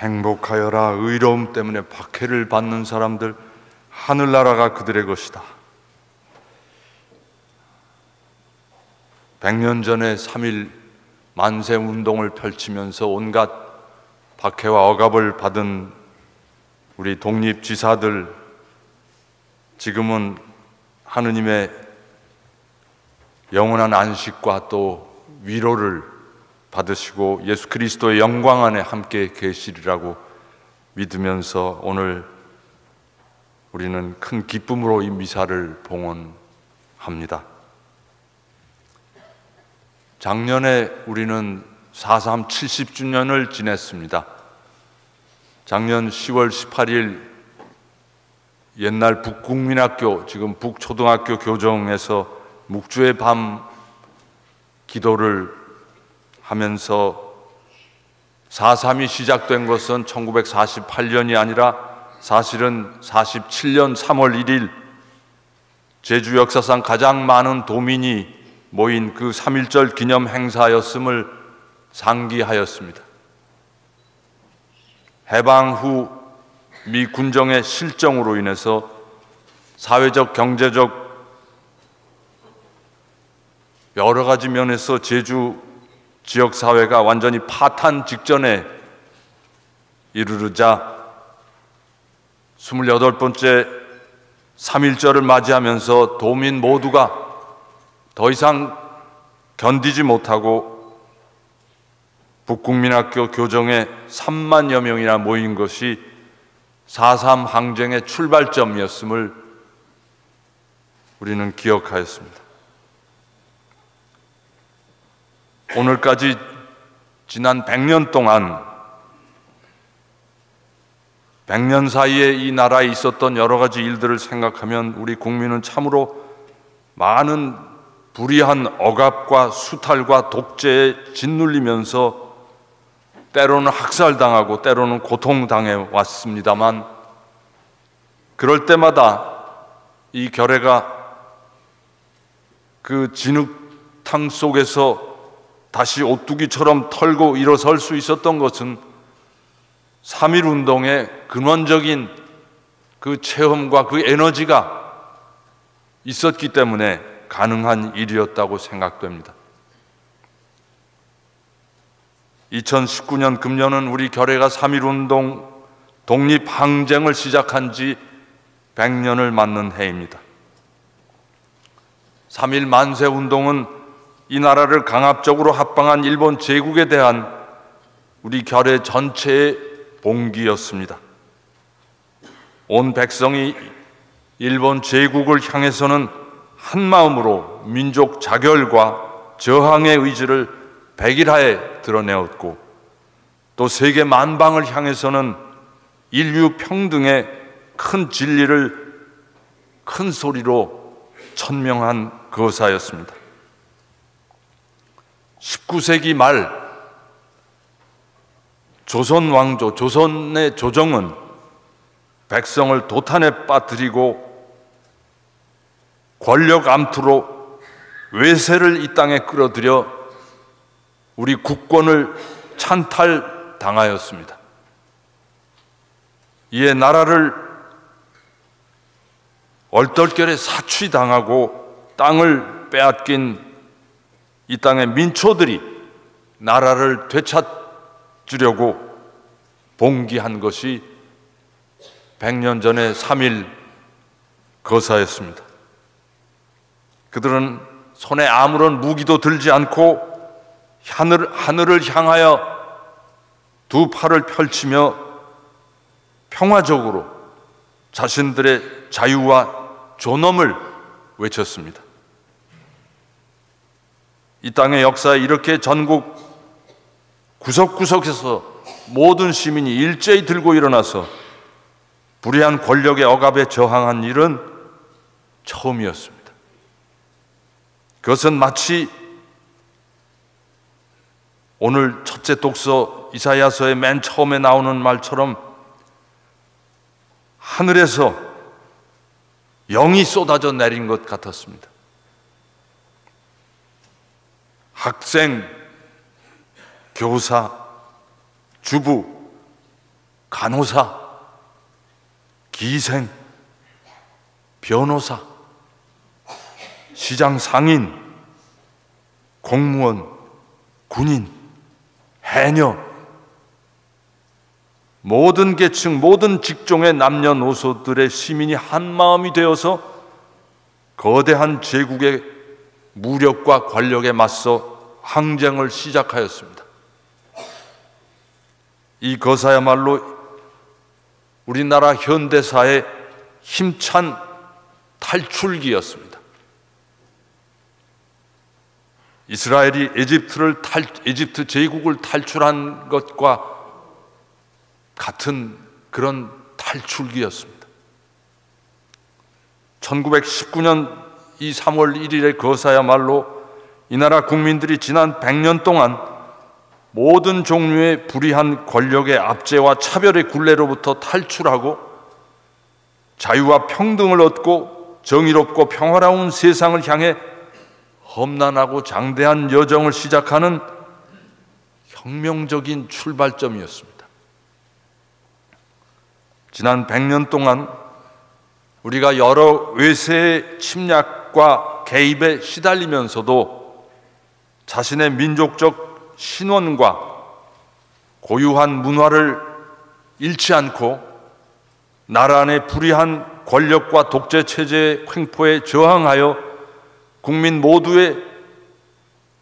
행복하여라. 의로움 때문에 박해를 받는 사람들, 하늘나라가 그들의 것이다. 100년 전에 3.1 만세 운동을 펼치면서 온갖 박해와 억압을 받은 우리 독립지사들, 지금은 하느님의 영원한 안식과 또 위로를 받으시고 예수 그리스도의 영광 안에 함께 계시리라고 믿으면서 오늘 우리는 큰 기쁨으로 이 미사를 봉헌합니다. 작년에 우리는 4.3 70주년을 지냈습니다. 작년 10월 18일 옛날 북국민학교, 지금 북초등학교 교정에서 묵주의 밤 기도를 하면서 4.3이 시작된 것은 1948년이 아니라 사실은 47년 3월 1일 제주 역사상 가장 많은 도민이 모인 그 3.1절 기념 행사였음을 상기하였습니다. 해방 후 미 군정의 실정으로 인해서 사회적, 경제적 여러 가지 면에서 제주 지역사회가 완전히 파탄 직전에 이르르자 28번째 3.1절을 맞이하면서 도민 모두가 더 이상 견디지 못하고 북국민학교 교정에 3만여 명이나 모인 것이 4.3 항쟁의 출발점이었음을 우리는 기억하였습니다. 오늘까지 지난 100년 동안 100년 사이에 이 나라에 있었던 여러 가지 일들을 생각하면 우리 국민은 참으로 많은 불의한 억압과 수탈과 독재에 짓눌리면서 때로는 학살당하고 때로는 고통당해 왔습니다만, 그럴 때마다 이 결의가 그 진흙탕 속에서 다시 오뚜기처럼 털고 일어설 수 있었던 것은 3.1 운동의 근원적인 그 체험과 그 에너지가 있었기 때문에 가능한 일이었다고 생각됩니다. 2019년 금년은 우리 결의가 3.1 운동 독립항쟁을 시작한 지 100년을 맞는 해입니다. 3.1 만세 운동은 이 나라를 강압적으로 합방한 일본 제국에 대한 우리 결의 전체의 봉기였습니다. 온 백성이 일본 제국을 향해서는 한마음으로 민족 자결과 저항의 의지를 백일하에 드러내었고, 또 세계 만방을 향해서는 인류 평등의 큰 진리를 큰 소리로 천명한 거사였습니다. 19세기 말 조선 왕조, 조선의 조정은 백성을 도탄에 빠뜨리고 권력 암투로 외세를 이 땅에 끌어들여 우리 국권을 찬탈당하였습니다. 이에 나라를 얼떨결에 사취당하고 땅을 빼앗긴 이 땅의 민초들이 나라를 되찾으려고 봉기한 것이 100년 전의 3.1 거사였습니다. 그들은 손에 아무런 무기도 들지 않고 하늘을 향하여 두 팔을 펼치며 평화적으로 자신들의 자유와 존엄을 외쳤습니다. 이 땅의 역사에 이렇게 전국 구석구석에서 모든 시민이 일제히 들고 일어나서 불의한 권력의 억압에 저항한 일은 처음이었습니다. 그것은 마치 오늘 첫째 독서 이사야서의 맨 처음에 나오는 말처럼 하늘에서 영이 쏟아져 내린 것 같았습니다. 학생, 교사, 주부, 간호사, 기생, 변호사, 시장 상인, 공무원, 군인, 해녀, 모든 계층, 모든 직종의 남녀노소들의 시민이 한마음이 되어서 거대한 제국의 무력과 권력에 맞서 항쟁을 시작하였습니다. 이 거사야말로 우리나라 현대사의 힘찬 탈출기였습니다. 이스라엘이 에집트 제국을 탈출한 것과 같은 그런 탈출기였습니다. 1919년 이 3월 1일의 거사야말로 이 나라 국민들이 지난 100년 동안 모든 종류의 불의한 권력의 압제와 차별의 굴레로부터 탈출하고 자유와 평등을 얻고 정의롭고 평화로운 세상을 향해 험난하고 장대한 여정을 시작하는 혁명적인 출발점이었습니다. 지난 100년 동안 우리가 여러 외세의 침략과 개입에 시달리면서도 자신의 민족적 신원과 고유한 문화를 잃지 않고 나라 안의 불의한 권력과 독재 체제의 횡포에 저항하여 국민 모두의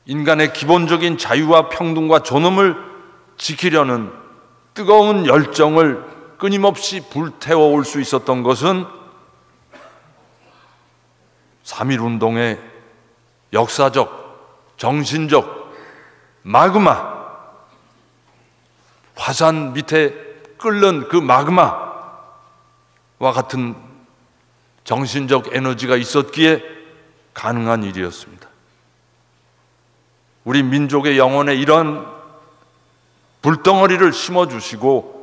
인간의 기본적인 자유와 평등과 존엄을 지키려는 뜨거운 열정을 끊임없이 불태워 올 수 있었던 것은 3.1운동의 역사적, 정신적 마그마, 화산 밑에 끓는 그 마그마와 같은 정신적 에너지가 있었기에 가능한 일이었습니다. 우리 민족의 영혼에 이런 불덩어리를 심어주시고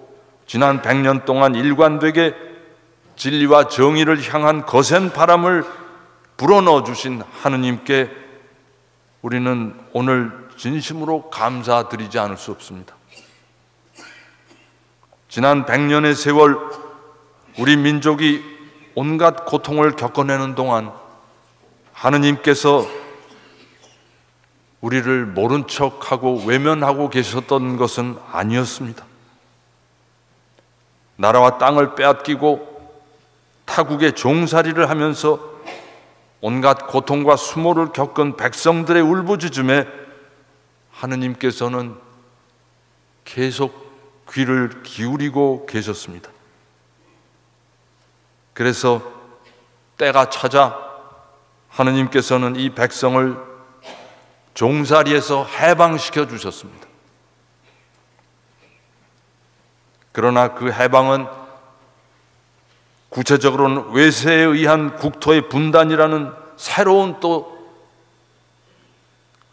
지난 100년 동안 일관되게 진리와 정의를 향한 거센 바람을 불어넣어 주신 하느님께 우리는 오늘 진심으로 감사드리지 않을 수 없습니다. 지난 100년의 세월 우리 민족이 온갖 고통을 겪어내는 동안 하느님께서 우리를 모른 척하고 외면하고 계셨던 것은 아니었습니다. 나라와 땅을 빼앗기고 타국의 종살이를 하면서 온갖 고통과 수모를 겪은 백성들의 울부짖음에 하느님께서는 계속 귀를 기울이고 계셨습니다. 그래서 때가 찾아 하느님께서는 이 백성을 종살이에서 해방시켜 주셨습니다. 그러나 그 해방은 구체적으로는 외세에 의한 국토의 분단이라는 새로운 또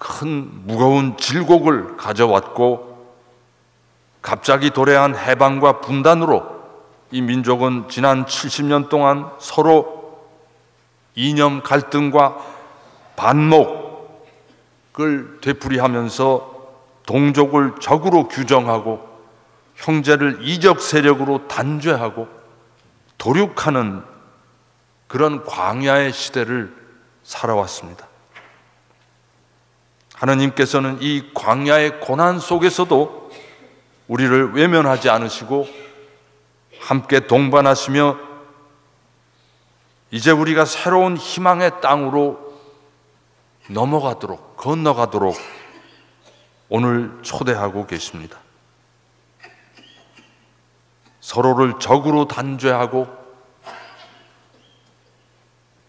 큰 무거운 질곡을 가져왔고 갑자기 도래한 해방과 분단으로 이 민족은 지난 70년 동안 서로 이념 갈등과 반목을 되풀이하면서 동족을 적으로 규정하고 형제를 이적 세력으로 단죄하고 도륙하는 그런 광야의 시대를 살아왔습니다. 하느님께서는 이 광야의 고난 속에서도 우리를 외면하지 않으시고 함께 동반하시며 이제 우리가 새로운 희망의 땅으로 건너가도록 오늘 초대하고 계십니다. 서로를 적으로 단죄하고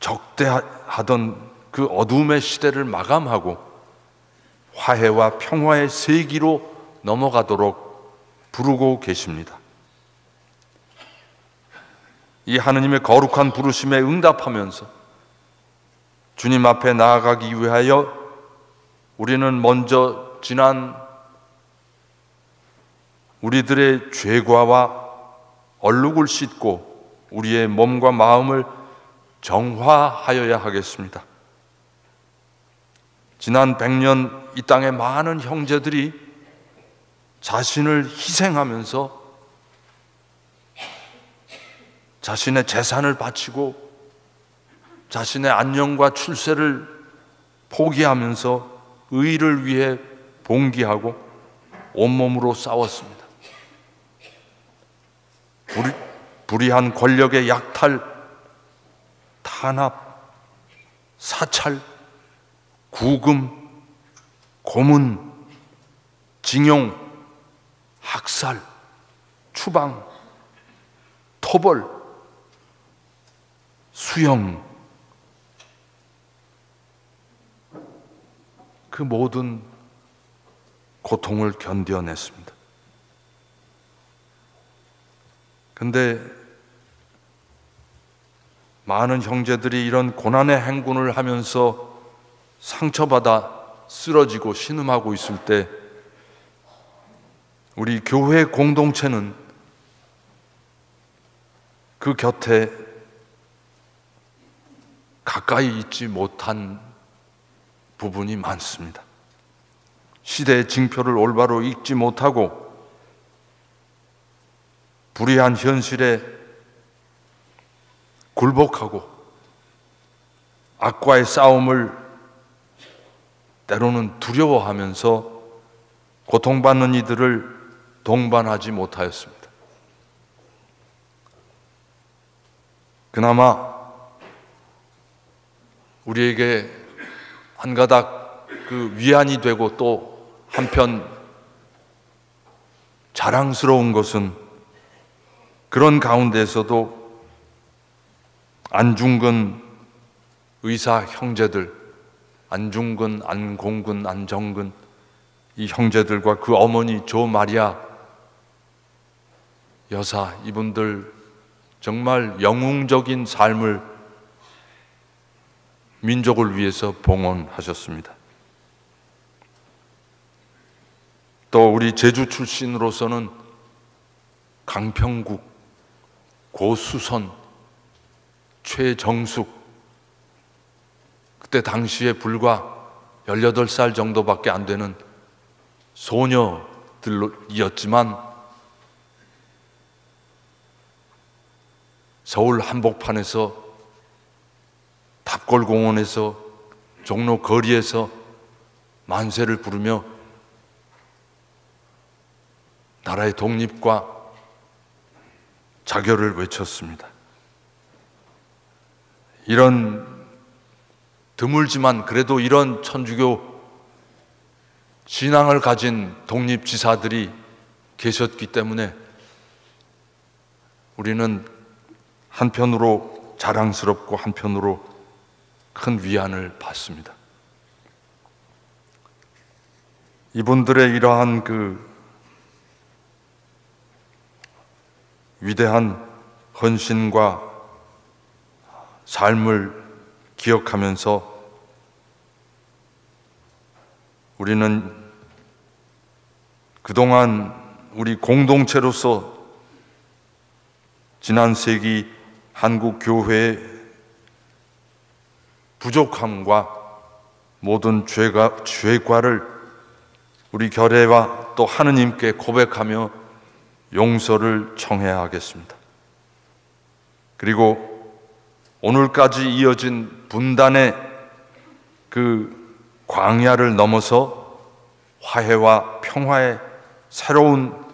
적대하던 그 어둠의 시대를 마감하고 화해와 평화의 세기로 넘어가도록 부르고 계십니다. 이 하느님의 거룩한 부르심에 응답하면서 주님 앞에 나아가기 위하여 우리는 먼저 지난 우리들의 죄과와 얼룩을 씻고 우리의 몸과 마음을 정화하여야 하겠습니다. 지난 100년 이 땅의 많은 형제들이 자신을 희생하면서 자신의 재산을 바치고 자신의 안녕과 출세를 포기하면서 의를 위해 봉기하고 온몸으로 싸웠습니다. 불의한 권력의 약탈, 탄압, 사찰, 구금, 고문, 징용, 학살, 추방, 토벌, 수형, 그 모든 고통을 견뎌냈습니다. 그런데 많은 형제들이 이런 고난의 행군을 하면서 상처받아 쓰러지고 신음하고 있을 때 우리 교회 공동체는 그 곁에 가까이 있지 못한 부분이 많습니다. 시대의 징표를 올바로 읽지 못하고 불의한 현실에 굴복하고 악과의 싸움을 때로는 두려워하면서 고통받는 이들을 동반하지 못하였습니다. 그나마 우리에게 한 가닥 그 위안이 되고 또 한편 자랑스러운 것은 그런 가운데에서도 안중근 의사 형제들, 안중근, 안공근, 안정근 이 형제들과 그 어머니 조 마리아 여사, 이분들 정말 영웅적인 삶을 민족을 위해서 봉헌하셨습니다. 또 우리 제주 출신으로서는 강평국, 고수선, 최정숙, 그때 당시에 불과 18살 정도밖에 안 되는 소녀들이었지만 서울 한복판에서, 탑골공원에서, 종로 거리에서 만세를 부르며 나라의 독립과 자결을 외쳤습니다. 이런 드물지만 그래도 이런 천주교 신앙을 가진 독립지사들이 계셨기 때문에 우리는 한편으로 자랑스럽고 한편으로 큰 위안을 받습니다. 이분들의 이러한 그 위대한 헌신과 삶을 기억하면서 우리는 그동안 우리 공동체로서 지난 세기 한국 교회의 부족함과 모든 죄과를 우리 결례와 또 하느님께 고백하며 용서를 청해야 하겠습니다. 그리고 오늘까지 이어진 분단의 그 광야를 넘어서 화해와 평화의 새로운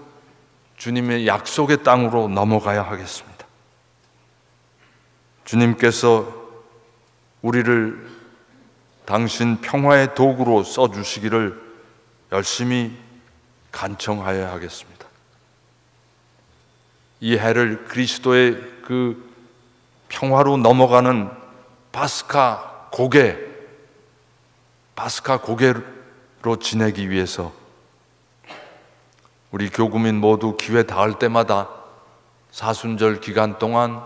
주님의 약속의 땅으로 넘어가야 하겠습니다. 주님께서 우리를 당신 평화의 도구로 써주시기를 열심히 간청하여야 하겠습니다. 이 해를 그리스도의 그 평화로 넘어가는 파스카 고개로 지내기 위해서 우리 교구민 모두 기회 닿을 때마다 사순절 기간 동안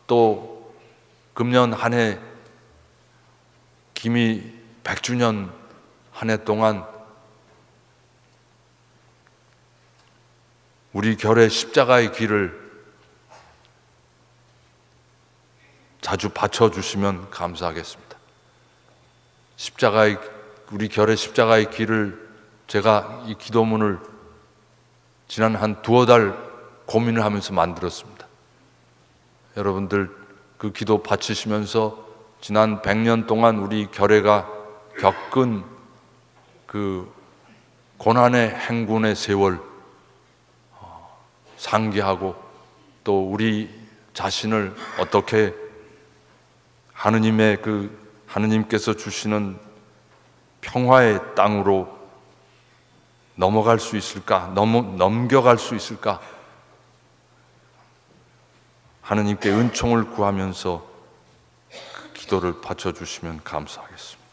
또 금년 한 해 기미 100주년 한 해 동안 우리 결의 십자가의 길을 자주 받쳐주시면 감사하겠습니다. 우리 결의 십자가의 길을 제가 이 기도문을 지난 한 두어 달 고민을 하면서 만들었습니다. 여러분들 그 기도 바치시면서 지난 100년 동안 우리 결례가 겪은 그 고난의 행군의 세월 상기하고 또 우리 자신을 어떻게 하느님께서 주시는 평화의 땅으로 넘어갈 수 있을까? 넘겨갈 수 있을까? 하느님께 은총을 구하면서 그 기도를 바쳐주시면 감사하겠습니다.